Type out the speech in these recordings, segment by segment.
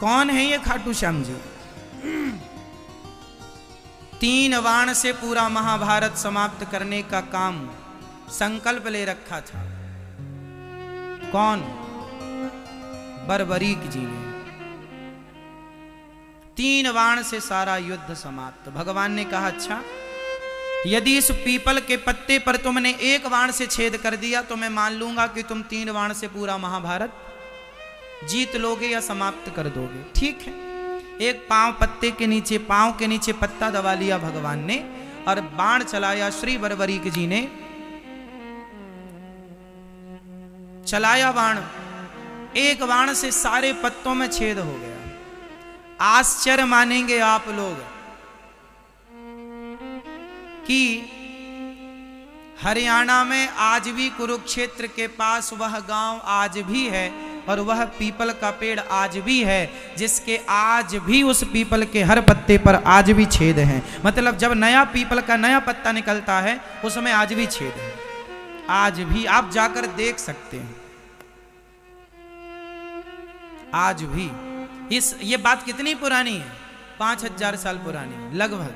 कौन है ये खाटू श्याम जी? 3 बाण से पूरा महाभारत समाप्त करने का काम संकल्प ले रखा था। कौन? बर्बरीक जी ने। 3 बाण से सारा युद्ध समाप्त। भगवान ने कहा अच्छा, यदि इस पीपल के पत्ते पर तुमने 1 बाण से छेद कर दिया तो मैं मान लूंगा कि तुम 3 बाण से पूरा महाभारत जीत लोगे या समाप्त कर दोगे। ठीक है। एक पांव पत्ते के नीचे, पांव के नीचे पत्ता दबा लिया भगवान ने और बाण चलाया। श्री बर्बरीक जी ने चलाया बाण। 1 बाण से सारे पत्तों में छेद हो गया। आश्चर्य मानेंगे आप लोग कि हरियाणा में आज भी कुरुक्षेत्र के पास वह गांव आज भी है और वह पीपल का पेड़ आज भी है, जिसके आज भी उस पीपल के हर पत्ते पर आज भी छेद हैं। मतलब जब नया पीपल का नया पत्ता निकलता है उसमें आज भी छेद है। आज भी आप जाकर देख सकते हैं। आज भी ये बात कितनी पुरानी है? 5000 साल पुरानी लगभग।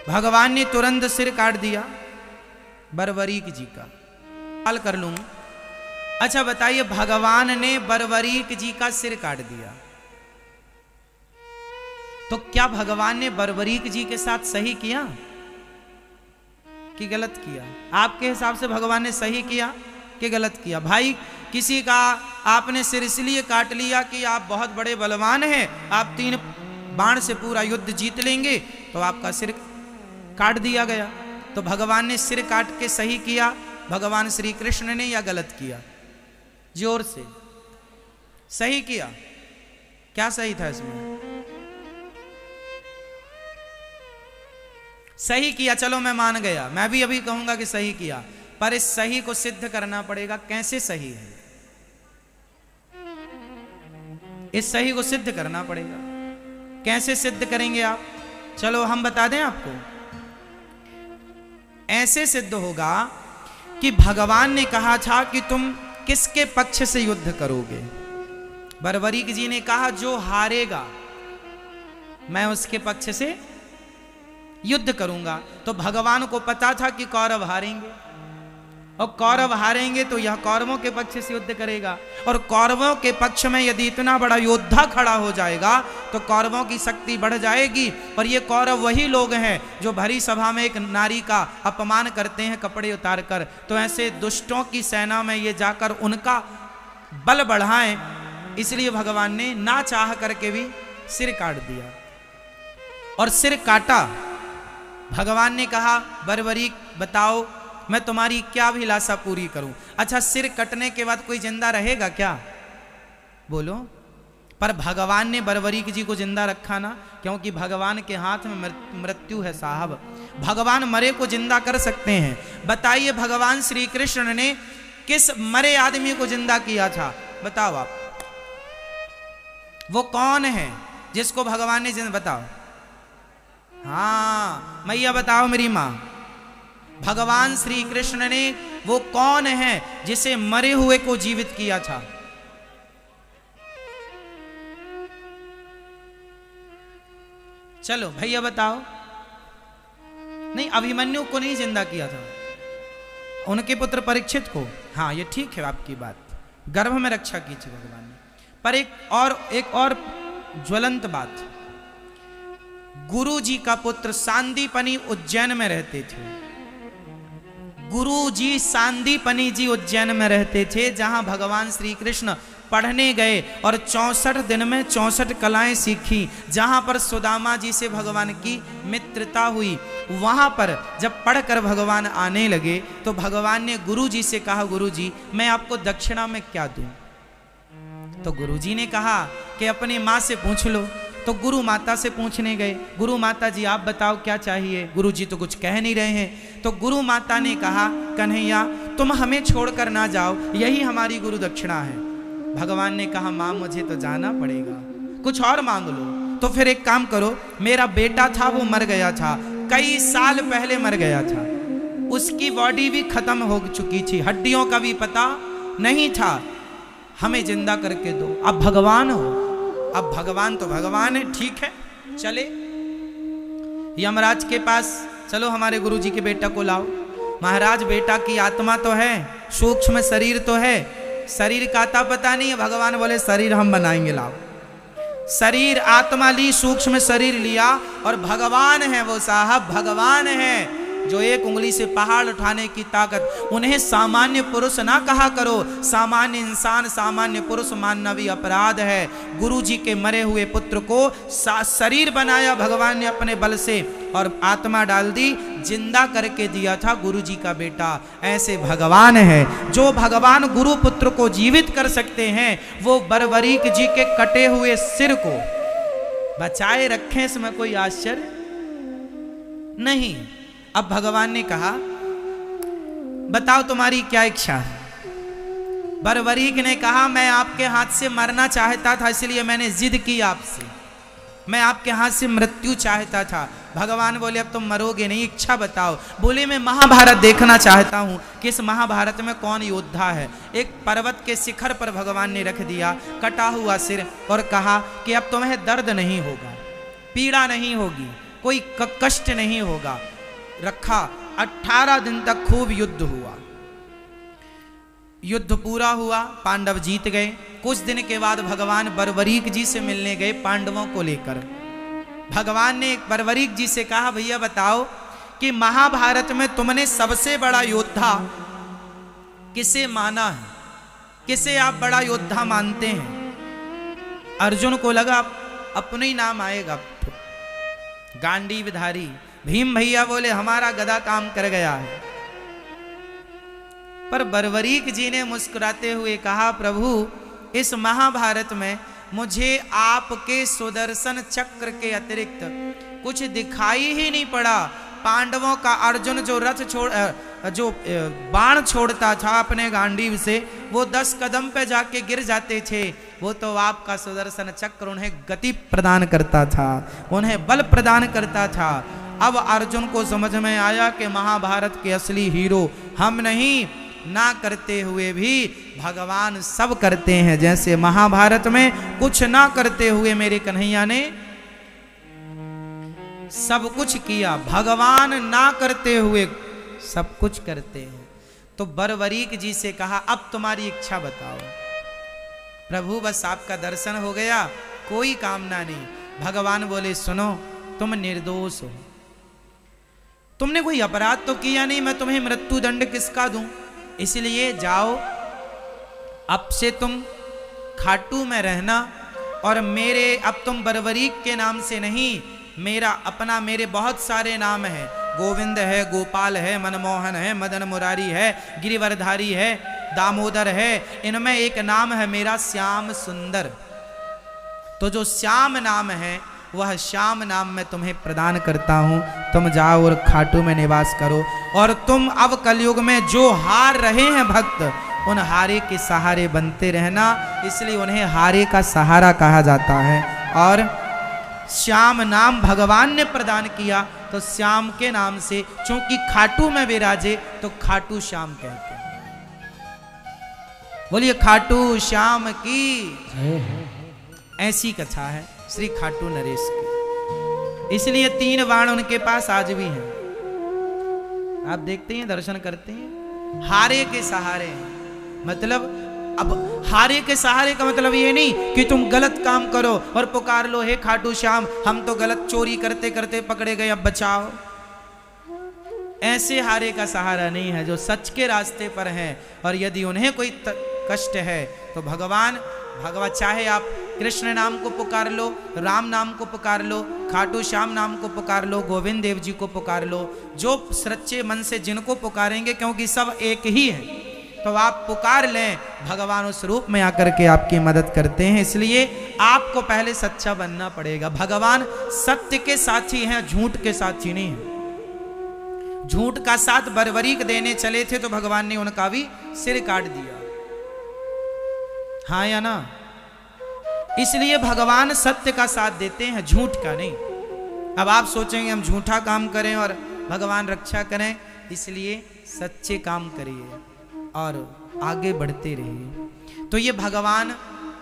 भगवान ने तुरंत सिर काट दिया बर्बरीक जी का। सवाल कर लूं, अच्छा बताइए, भगवान ने बर्बरीक जी का सिर काट दिया तो क्या भगवान ने बर्बरीक जी के साथ सही किया कि गलत किया? आपके हिसाब से भगवान ने सही किया कि गलत किया? भाई, किसी का आपने सिर इसलिए काट लिया कि आप बहुत बड़े बलवान हैं, आप 3 बाण से पूरा युद्ध जीत लेंगे, तो आपका सिर काट दिया गया। तो भगवान ने सिर काट के सही किया भगवान श्री कृष्ण ने या गलत किया? जोर से। सही किया। क्या सही था इसमें? सही किया। चलो मैं मान गया, मैं भी अभी कहूंगा कि सही किया, पर इस सही को सिद्ध करना पड़ेगा। कैसे सही है? इस सही को सिद्ध करना पड़ेगा। कैसे सिद्ध करेंगे आप? चलो हम बता दें आपको। ऐसे सिद्ध होगा कि भगवान ने कहा था कि तुम किसके पक्ष से युद्ध करोगे। बर्बरीक जी ने कहा जो हारेगा मैं उसके पक्ष से युद्ध करूंगा। तो भगवान को पता था कि कौरव हारेंगे, और कौरव हारेंगे तो यह कौरवों के पक्ष से युद्ध करेगा, और कौरवों के पक्ष में यदि इतना बड़ा योद्धा खड़ा हो जाएगा तो कौरवों की शक्ति बढ़ जाएगी। और ये कौरव वही लोग हैं जो भरी सभा में एक नारी का अपमान करते हैं कपड़े उतार कर। तो ऐसे दुष्टों की सेना में ये जाकर उनका बल बढ़ाएं, इसलिए भगवान ने ना चाह करके भी सिर काट दिया। और सिर काटा। भगवान ने कहा बर्बरीक बताओ मैं तुम्हारी क्या अभिलाषा पूरी करूं? अच्छा, सिर कटने के बाद कोई जिंदा रहेगा क्या? बोलो। पर भगवान ने बर्बरीक जी को जिंदा रखा ना, क्योंकि भगवान के हाथ में मृत्यु है साहब। भगवान मरे को जिंदा कर सकते हैं। बताइए भगवान श्री कृष्ण ने किस मरे आदमी को जिंदा किया था? बताओ आप। वो कौन है जिसको भगवान ने जिंदा? बताओ। हाँ मैया बताओ मेरी मां। भगवान श्री कृष्ण ने वो कौन है जिसे मरे हुए को जीवित किया था? चलो भैया बताओ। नहीं, अभिमन्यु को नहीं जिंदा किया था, उनके पुत्र परीक्षित को। हाँ ये ठीक है आपकी बात, गर्भ में रक्षा की थी भगवान ने। पर एक और ज्वलंत बात, गुरु जी का पुत्र सांदीपनी उज्जैन में रहते थे। गुरु जी सांदीपनी जी उज्जैन में रहते थे, जहां भगवान श्री कृष्ण पढ़ने गए और 64 दिन में 64 कलाएं सीखी। जहां पर सुदामा जी से भगवान की मित्रता हुई, वहां पर जब पढ़कर भगवान आने लगे तो भगवान ने गुरु जी से कहा, गुरु जी मैं आपको दक्षिणा में क्या दूं? तो गुरु जी ने कहा कि अपनी माँ से पूछ लो। तो गुरु माता से पूछने गए, गुरु माता जी आप बताओ क्या चाहिए? गुरु जी तो कुछ कह नहीं रहे हैं। तो गुरु माता ने कहा, कन्हैया तुम हमें छोड़कर ना जाओ, यही हमारी गुरु दक्षिणा है। भगवान ने कहा, माँ मुझे तो जाना पड़ेगा, कुछ और मांग लो। तो फिर एक काम करो, मेरा बेटा था वो मर गया था, कई साल पहले मर गया था, उसकी बॉडी भी खत्म हो चुकी थी, हड्डियों का भी पता नहीं था, हमें जिंदा करके दो। अब भगवान हो, अब भगवान तो भगवान है, ठीक है चले यमराज के पास, चलो हमारे गुरुजी के बेटा को लाओ। महाराज बेटा की आत्मा तो है, सूक्ष्म शरीर तो है, शरीर का आता पता नहीं है। भगवान बोले शरीर हम बनाएंगे, लाओ। शरीर आत्मा ली, सूक्ष्म शरीर लिया, और भगवान है वो साहब, भगवान है जो एक उंगली से पहाड़ उठाने की ताकत। उन्हें सामान्य पुरुष ना कहा करो, सामान्य इंसान सामान्य पुरुष मानना भी अपराध है। गुरु जी के मरे हुए पुत्र को शरीर बनाया भगवान ने अपने बल से, और आत्मा डाल दी, जिंदा करके दिया था गुरु जी का बेटा। ऐसे भगवान है, जो भगवान गुरु पुत्र को जीवित कर सकते हैं, वो बरबरीक जी के कटे हुए सिर को बचाए रखें, इसमें कोई आश्चर्य नहीं। अब भगवान ने कहा बताओ तुम्हारी क्या इच्छा है। बरबरीक ने कहा मैं आपके हाथ से मरना चाहता था, इसलिए मैंने जिद की आपसे, मैं आपके हाथ से मृत्यु चाहता था। भगवान बोले अब तुम मरोगे नहीं, इच्छा बताओ। बोले मैं महाभारत देखना चाहता हूँ कि इस महाभारत में कौन योद्धा है। एक पर्वत के शिखर पर भगवान ने रख दिया कटा हुआ सिर, और कहा कि अब तुम्हें दर्द नहीं होगा, पीड़ा नहीं होगी, कोई कष्ट नहीं होगा। रखा, 18 दिन तक खूब युद्ध हुआ। युद्ध पूरा हुआ, पांडव जीत गए। कुछ दिन के बाद भगवान बरबरीक जी से मिलने गए पांडवों को लेकर। भगवान ने बरबरीक जी से कहा भैया बताओ कि महाभारत में तुमने सबसे बड़ा योद्धा किसे माना है, किसे आप बड़ा योद्धा मानते हैं। अर्जुन को लगा अपने ही नाम आएगा, गांडीवधारी। भीम भैया बोले हमारा गदा काम कर गया है। पर बरबरीक जी ने मुस्कुराते हुए कहा प्रभु इस महाभारत में मुझे आपके सुदर्शन चक्र के अतिरिक्त कुछ दिखाई ही नहीं पड़ा। पांडवों का अर्जुन जो बाण छोड़ता था अपने गांडीव से, वो 10 कदम पे जाके गिर जाते थे। वो तो आपका सुदर्शन चक्र उन्हें गति प्रदान करता था, उन्हें बल प्रदान करता था। अब अर्जुन को समझ में आया कि महाभारत के असली हीरो हम नहीं, ना करते हुए भी भगवान सब करते हैं। जैसे महाभारत में कुछ ना करते हुए मेरे कन्हैया ने सब कुछ किया, भगवान ना करते हुए सब कुछ करते हैं। तो बरबरीक जी से कहा अब तुम्हारी इच्छा बताओ। प्रभु बस आपका दर्शन हो गया, कोई कामना नहीं। भगवान बोले सुनो तुम निर्दोष हो, तुमने कोई अपराध तो किया नहीं, मैं तुम्हें मृत्यु दंड किसका दूं। इसलिए जाओ अब से तुम खाटू में रहना, और मेरे अब तुम बरबरीक के नाम से नहीं, मेरा अपना मेरे बहुत सारे नाम हैं। गोविंद है, गोपाल है, मनमोहन है, मदन मुरारी है, गिरिवरधारी है, दामोदर है। इनमें एक नाम है मेरा श्याम सुंदर। तो जो श्याम नाम है वह श्याम नाम मैं तुम्हें प्रदान करता हूँ। तुम जाओ और खाटू में निवास करो, और तुम अब कलयुग में जो हार रहे हैं भक्त, उन हारे के सहारे बनते रहना। इसलिए उन्हें हारे का सहारा कहा जाता है। और श्याम नाम भगवान ने प्रदान किया, तो श्याम के नाम से चूंकि खाटू में विराजे तो खाटू श्याम कहते हैं। बोलिए खाटू श्याम की ऐसी कथा है श्री खाटू नरेश की। इसलिए 3 बाण उनके पास आज भी हैं। आप देखते हैं, दर्शन करते हैं, हारे के सहारे हैं। मतलब अब हारे के सहारे का मतलब ये नहीं कि तुम गलत काम करो और पुकार लो हे खाटू श्याम हम तो गलत चोरी करते करते पकड़े गए अब बचाओ। ऐसे हारे का सहारा नहीं है, जो सच के रास्ते पर हैं। और यदि उन्हें कोई कष्ट है तो भगवान चाहे आप कृष्ण नाम को पुकार लो, राम नाम को पुकार लो, खाटू श्याम नाम को पुकार लो, गोविंद देव जी को पुकार लो, जो सच्चे मन से जिनको पुकारेंगे, क्योंकि सब एक ही है, तो आप पुकार लें, भगवान उस रूप में आकर के आपकी मदद करते हैं। इसलिए आपको पहले सच्चा बनना पड़ेगा। भगवान सत्य के साथी हैं, झूठ के साथी नहीं है। झूठ का साथ बरबरीक देने चले थे तो भगवान ने उनका भी सिर काट दिया, हाँ या ना। इसलिए भगवान सत्य का साथ देते हैं, झूठ का नहीं। अब आप सोचेंगे हम झूठा काम करें और भगवान रक्षा करें, इसलिए सच्चे काम करिए और आगे बढ़ते रहिए। तो ये भगवान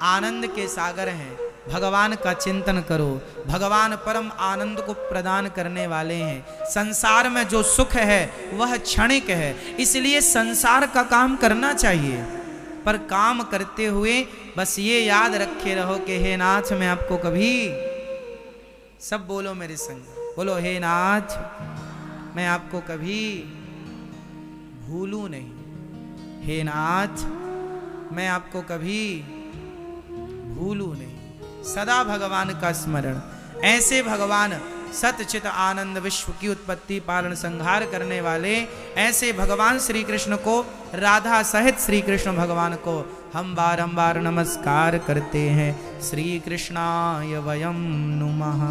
आनंद के सागर हैं, भगवान का चिंतन करो, भगवान परम आनंद को प्रदान करने वाले हैं। संसार में जो सुख है वह क्षणिक है, इसलिए संसार का काम करना चाहिए, पर काम करते हुए बस ये याद रखे रहो कि हे नाथ मैं आपको कभी, सब बोलो मेरे संग, बोलो हे नाथ मैं आपको कभी भूलूं नहीं, हे नाथ मैं आपको कभी भूलूं नहीं। सदा भगवान का स्मरण। ऐसे भगवान सतचित आनंद विश्व की उत्पत्ति पालन संहार करने वाले ऐसे भगवान श्री कृष्ण को, राधा सहित श्री कृष्ण भगवान को हम बारंबार नमस्कार करते हैं। श्री कृष्णाय वयं नुमः।